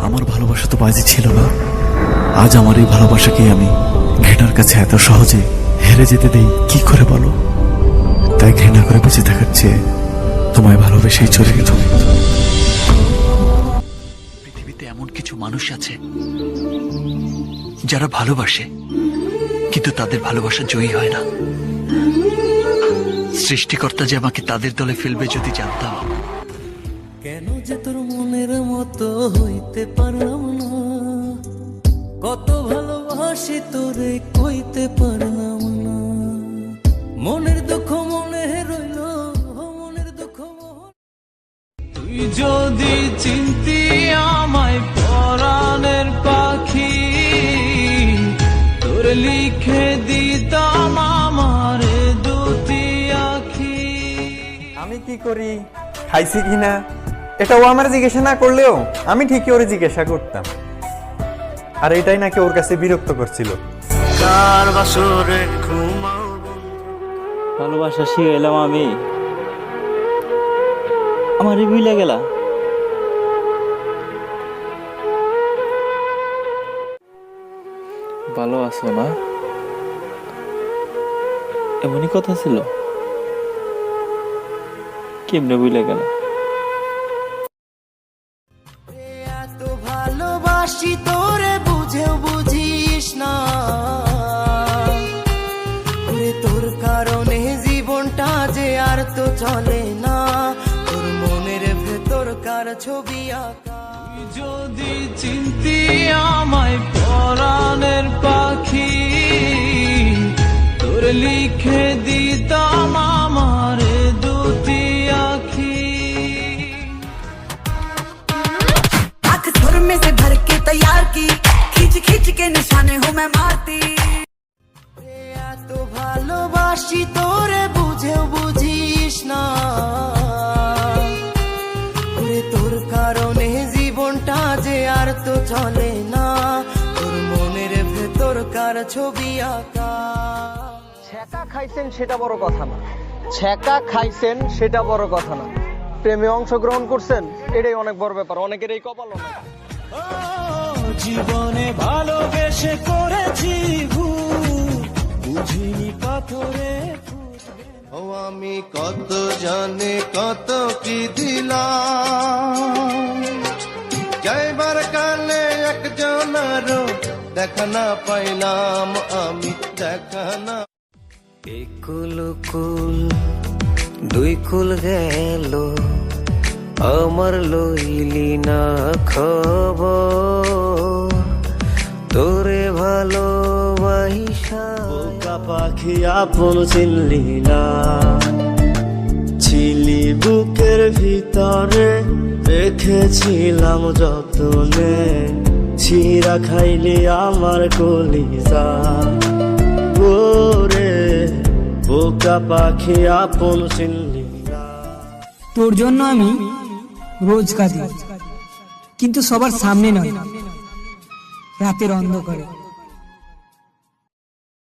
আমার ভালোবাসা তো বাজি ছিল না, আজ আমার এই ভালোবাসাকে আমি ঘৃণার কাছে এত সহজে হেরে যেতে দেই কি করে বলো? তাই ঘৃণা করে বেঁচে থাকার চেয়ে তোমায় ভালোবেসেই চলে গেল। পৃথিবীতে এমন কিছু মানুষ আছে যারা ভালোবাসে, কিন্তু তাদের ভালোবাসা জয়ী হয় না। সৃষ্টিকর্তা যে আমাকে তাদের দলে ফেলবে যদি জানতাম। কেন যে তোর মনের মতো হইতে পারলাম না, কত ভালোবাসি তোরে কইতে পারলাম না। মনের দুঃখ মনে রইল, মনের দুঃখ তুই যদি চিনতি আমায় পরাণের পাখি, তোর লিখে দিতাম আমার দুটি আখি। আমি কি করি, খাইছি কিনা এটাও আমার জিজ্ঞাসা না করলেও আমি ঠিকই ওরে জিজ্ঞাসা করতাম। আর এটাই নাকি ওর কাছে বিরক্ত করছিল। কার বাসরে ঘুমাও ভালোবাসা শিখাইলাম আমি, আমারই ভুলে গেলা। ভালো আছো না? এমনই কথা ছিল, কেমনে ভুলে গেলা? এত ভালোবাসি তোরে বুঝেও বুঝিস না, তোর কারণে জীবনটা যে আর তো চলে না। তোর মনের ভেতরকার ছবি আঁকা, যদি চিনতি আমায় পরাণের পাখি, তোর লিখে দিতাম আমার দুটি আখি। आँख सुर में से भर के तैयार की, खींच खींच के निशाने हूँ मैं मारती। এত ভালোবাসি তোরে বুঝেও বুঝিস না, তোর কারণে জীবনটা যে আর তো চলে না। তোর মনের ভেতরকার ছবি আঁকা। ছ্যাঁকা খাইছেন সেটা বড় কথা না, ছ্যাঁকা খাইছেন সেটা বড় কথা না, প্রেমে অংশগ্রহণ করছেন এটাই অনেক বড় ব্যাপার। অনেকের এই কপাল না। জীবনে ভালোবেসে করেছি ভুল, বুঝিনি পাথরে ও আমি কত জানে কত কি দিলাম। যাইবার কালে একজনেরও দেখা না পাইলাম, আমি দেখা না। একুল কুল দুই কুল গেল, আমার লইলি না খবর। তোরে ভালোবাসা বোকা পাখি আপন চিনলি না, ছিলি বুকের ভিতরে রেখেছিলাম যতনে। ছিঁড়া খাইলি আমার কলিজা, ওরে বোকা পাখি আপন চিনলি না। তোর জন্য আমি রোজ কাঁদি, কিন্তু সবার সামনে নয়, রাতের অন্ধকারে।